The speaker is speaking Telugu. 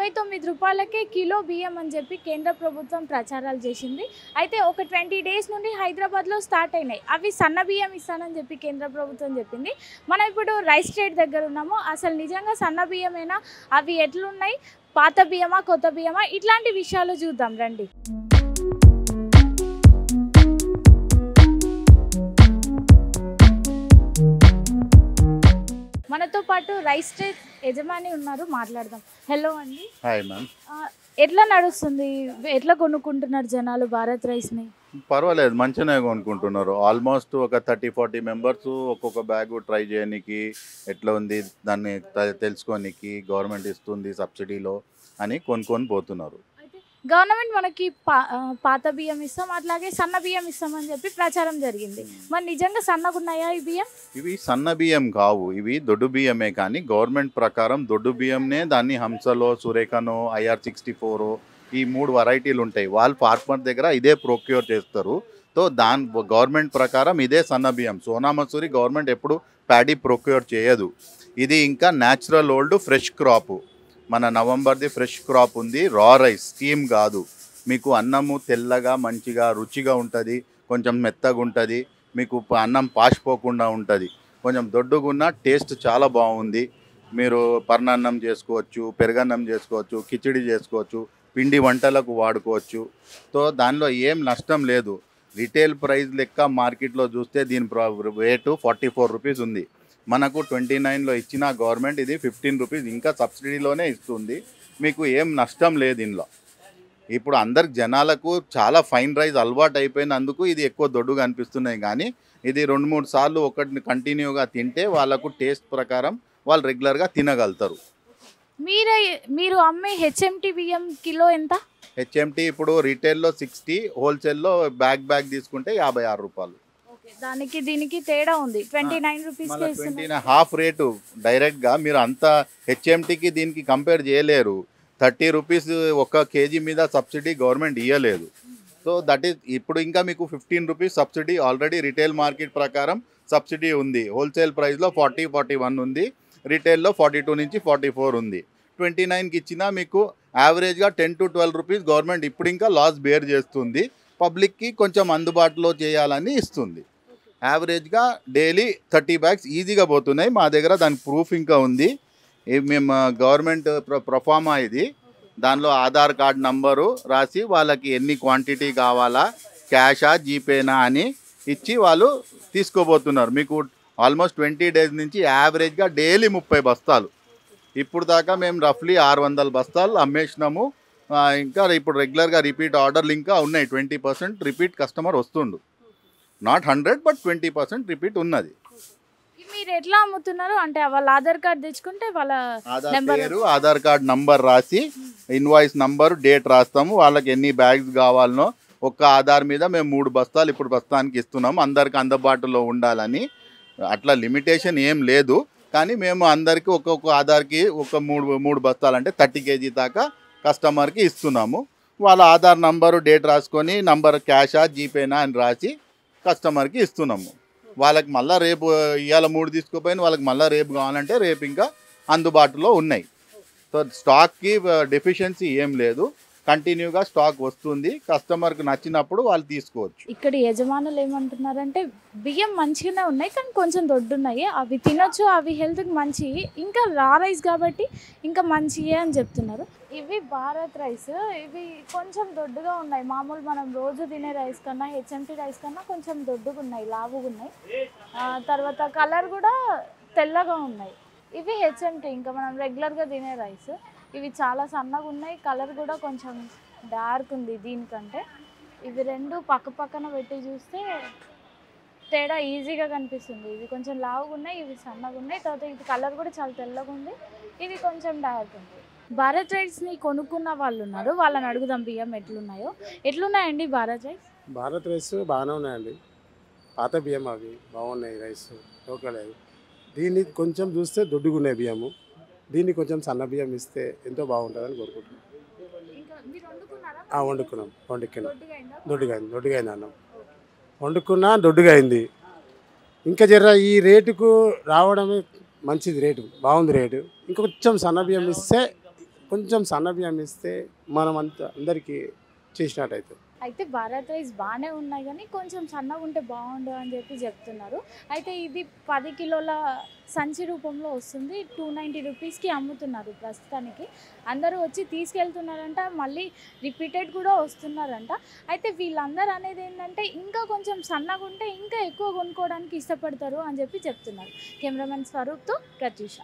29 రూపాయలకే కిలో బియ్యం అని చెప్పి కేంద్ర ప్రభుత్వం ప్రచారాలు చేసింది. అయితే ఒక 20 డేస్ నుండి హైదరాబాద్లో స్టార్ట్ అయినాయి. అవి సన్న బియ్యం ఇస్తానని చెప్పి కేంద్ర ప్రభుత్వం చెప్పింది. మనం ఇప్పుడు రైస్ ట్రేడ్ దగ్గర ఉన్నాము. అసలు నిజంగా సన్న బియ్యమేనా, అవి ఎట్లున్నాయి, పాత బియ్యమా కొత్త బియ్యమా, ఇట్లాంటి విషయాలు చూద్దాం రండి. మనతో పాటు రైస్ ట్రేడ్ యజమాని ఉన్నారు, మాట్లాడదాం. హలో అండి. Hi ma'am. ఎట్లా నడుస్తుంది, ఎట్లా కొనుక్కుంటున్నారు జనాలు భారత్ రైస్ని? పర్వాలేదు, మంచిగానే కొనుక్కుంటున్నారు. ఆల్మోస్ట్ ఒక 30-40 మెంబర్స్ ఒక్కొక్క బ్యాగ్ ట్రై చేయడానికి, ఎట్లా ఉంది దాన్ని తెలుసుకోనికి, గవర్నమెంట్ ఇస్తుంది సబ్సిడీలో అని కొనుక్కొని పోతున్నారు. గవర్నమెంట్ మనకి పాత బియ్యం ఇస్తాం, అట్లాగే సన్న బియ్యం ఇస్తామని చెప్పి ప్రచారం జరిగింది. మరి నిజంగా సన్నగా ఉన్నాయా ఈ బియ్యం? ఇవి సన్న బియ్యం కావు, ఇవి దొడ్డు బియ్యమే. కానీ గవర్నమెంట్ ప్రకారం దొడ్డు బియ్యంనే దాన్ని హంసలో, సురేఖనో, IR64 ఈ 3 వెరైటీలు ఉంటాయి. వాళ్ళు ఫార్మర్ దగ్గర ఇదే ప్రొక్యూర్ చేస్తారు. సో గవర్నమెంట్ ప్రకారం ఇదే సన్న బియ్యం. సోనా మసూరి గవర్నమెంట్ ఎప్పుడు ప్యాడీ ప్రొక్యూర్ చేయదు. ఇది ఇంకా న్యాచురల్ ఓల్డ్ ఫ్రెష్ క్రాప్. మన నవంబర్ది ఫ్రెష్ క్రాప్ ఉంది. రా రైస్, స్కీమ్ కాదు. మీకు అన్నము తెల్లగా మంచిగా రుచిగా ఉంటుంది, కొంచెం మెత్తగా ఉంటుంది, మీకు అన్నం పాసిపోకుండా ఉంటుంది, కొంచెం దొడ్డుగున్న టేస్ట్ చాలా బాగుంది. మీరు పర్ణన్నం చేసుకోవచ్చు, పెరుగన్నం చేసుకోవచ్చు, కిచిడి చేసుకోవచ్చు, పిండి వంటలకు వాడుకోవచ్చు. సో దానిలో ఏం నష్టం లేదు. రిటైల్ ప్రైస్ లెక్క మార్కెట్లో చూస్తే దీని రేటు 44 రూపీస్ ఉంది. మనకు 29లో ఇచ్చిన గవర్నమెంట్ ఇది 15 రూపీస్ ఇంకా సబ్సిడీలోనే ఇస్తుంది. మీకు ఏం నష్టం లేదు దీనిలో. ఇప్పుడు అందరికి జనాలకు చాలా ఫైన్ రైస్ అలవాటు అయిపోయినందుకు ఇది ఎక్కువ దొడ్డుగా అనిపిస్తున్నాయి. కానీ ఇది 2-3 సార్లు ఒకటి కంటిన్యూగా తింటే వాళ్ళకు టేస్ట్ ప్రకారం వాళ్ళు రెగ్యులర్గా తినగలుగుతారు. మీరు అమ్మే హెచ్ఎంటీ బియ్యం కిలో ఎంత? హెచ్ఎంటీ ఇప్పుడు రీటైల్లో 60, హోల్సేల్లో బ్యాగ్ తీసుకుంటే 56 రూపాయలు. దానికి దీనికి తేడా ఉంది. 29 రూపీస్ హాఫ్ రేటు డైరెక్ట్గా మీరు అంత హెచ్ఎంటీకి దీనికి కంపేర్ చేయలేరు. 30 రూపీస్ 1 కేజీ మీద సబ్సిడీ గవర్నమెంట్ ఇవ్వలేదు. సో దట్ ఈస్ ఇప్పుడు ఇంకా మీకు 15 rupees subsidy already retail market ప్రకారం సబ్సిడీ ఉంది. హోల్సేల్ ప్రైస్లో 40-41 ఉంది, రిటైల్లో 42 నుంచి 44 ఉంది. 29కి ఇచ్చినా మీకు యావరేజ్గా 10-12 రూపీస్ గవర్నమెంట్ ఇప్పుడు ఇంకా లాస్ బేర్ చేస్తుంది. పబ్లిక్కి కొంచెం అందుబాటులో చేయాలని ఇస్తుంది. యావరేజ్గా డైలీ 30 బ్యాగ్స్ ఈజీగా పోతున్నాయి. మా దగ్గర దానికి ప్రూఫ్ ఇంకా ఉంది. మేము గవర్నమెంట్ ప్రొఫార్మా ఇది, దానిలో ఆధార్ కార్డ్ నంబరు రాసి వాళ్ళకి ఎన్ని క్వాంటిటీ కావాలా, క్యాషా జీపేనా అని ఇచ్చి వాళ్ళు తీసుకోబోతున్నారు. మీకు ఆల్మోస్ట్ 20 డేస్ నుంచి యావరేజ్గా డైలీ 30 బస్తాలు. ఇప్పుడు దాకా మేము రఫ్లీ 600 బస్తాలు అమ్మేసినాము. ఇంకా ఇప్పుడు రెగ్యులర్గా రిపీట్ ఆర్డర్లు ఇంకా ఉన్నాయి. 20% రిపీట్ కస్టమర్ వస్తుండు. నాట్ 100 బట్ 20% రిపీట్ ఉన్నది. మీరు ఎట్లా అమ్ముతున్నారు అంటే వాళ్ళ ఆధార్ కార్డ్ తెచ్చుకుంటే వాళ్ళ ఆధార్ కార్డ్ నంబర్ రాసి ఇన్వాయిస్ నంబర్ డేట్ రాస్తాము. వాళ్ళకి ఎన్ని బ్యాగ్స్ కావాలనో ఒక్క ఆధార్ మీద మేము 3 బస్తాలు ఇప్పుడు ప్రస్తుతానికి ఇస్తున్నాము. అందరికి అందుబాటులో ఉండాలని. అట్లా లిమిటేషన్ ఏం లేదు. కానీ మేము అందరికీ ఒక్కొక్క ఆధార్కి ఒక 3 బస్తాలు అంటే 30 కేజీ దాకా కస్టమర్కి ఇస్తున్నాము. వాళ్ళ ఆధార్ నంబరు డేట్ రాసుకొని నంబర్ క్యాషా జీపేనా అని రాసి కస్టమర్కి ఇస్తున్నాము. వాళ్ళకి మళ్ళీ రేపు ఇవాళ 3 తీసుకుపోయిన వాళ్ళకి మళ్ళీ రేపు కావాలంటే రేపు ఇంకా అందుబాటులో ఉన్నాయి. సో స్టాక్కి డెఫిషియన్సీ ఏం లేదు, కంటిన్యూగా స్టాక్ వస్తుంది. కస్టమర్కి నచ్చినప్పుడు వాళ్ళు తీసుకోవచ్చు. ఇక్కడ యజమానులు ఏమంటున్నారంటే బియ్యం మంచిగానే ఉన్నాయి కానీ కొంచెం దొడ్డున్నాయి, అవి తినొచ్చు, అవి హెల్త్కి మంచి, ఇంకా రా రైస్ కాబట్టి ఇంకా మంచియే అని చెప్తున్నారు. ఇవి భారత్ రైస్, ఇవి కొంచెం దొడ్డుగా ఉన్నాయి. మామూలు మనం రోజు తినే రైస్ కన్నా, హెచ్ఎంటీ రైస్ కన్నా కొంచెం దొడ్డుగా ఉన్నాయి, లావుగా ఉన్నాయి. తర్వాత కలర్ కూడా తెల్లగా ఉన్నాయి. ఇవి హెచ్ఎంటీ, ఇంకా మనం రెగ్యులర్గా తినే రైస్. ఇవి చాలా సన్నగా ఉన్నాయి, కలర్ కూడా కొంచెం డార్క్ ఉంది దీనికంటే. ఇవి 2 పక్కన పెట్టి చూస్తే తేడా ఈజీగా కనిపిస్తుంది. ఇవి కొంచెం లావుగా ఉన్నాయి, ఇవి సన్నగా ఉన్నాయి. తర్వాత ఇది కలర్ కూడా చాలా తెల్లగా ఉంది, ఇది కొంచెం డార్క్ ఉంది. భారత్ రైస్ని కొనుక్కున్న వాళ్ళు ఉన్నారు, వాళ్ళని అడుగుదాం బియ్యం ఎట్లున్నాయండి భారత్ రైస్? భారత్ రైస్ బాగానే ఉన్నాయండి. పాత బియ్యం అవి బాగున్నాయి. Rice local. దీన్ని కొంచెం చూస్తే దొడ్డుగున్నాయి బియ్యము. దీన్ని కొంచెం సన్న బియ్యం ఇస్తే ఎంతో బాగుంటుందని కోరుకుంటున్నాం. వండుకున్నాం. దొడ్డుగా అయింది అన్నం. వండుకున్నా దొడ్డుగా అయింది. ఇంకా జర ఈ రేటుకు రావడమే మంచిది. రేటు బాగుంది. రేటు ఇంకొంచెం సన్న బియ్యం ఇస్తే కొంచెం సన్న బియ్యం ఇస్తే మనం అందరికీ చేసినట్టయితే. అయితే భారత్ రైస్ బాగానే ఉన్నాయి కానీ కొంచెం సన్నగా ఉంటే బాగుండు అని చెప్పి చెప్తున్నారు. అయితే ఇది 10 కిలోల సంచి రూపంలో వస్తుంది. 290 రూపీస్కి అమ్ముతున్నారు ప్రస్తుతానికి. అందరూ వచ్చి తీసుకెళ్తున్నారంట, మళ్ళీ రిపీటెడ్ కూడా వస్తున్నారంట. అయితే వీళ్ళందరూ అనేది ఏంటంటే ఇంకా కొంచెం సన్నగా ఉంటే ఇంకా ఎక్కువ కొనుక్కోవడానికి ఇష్టపడతారు అని చెప్పి చెప్తున్నారు. కెమెరామెన్ స్వరూప్తో ప్రత్యూష.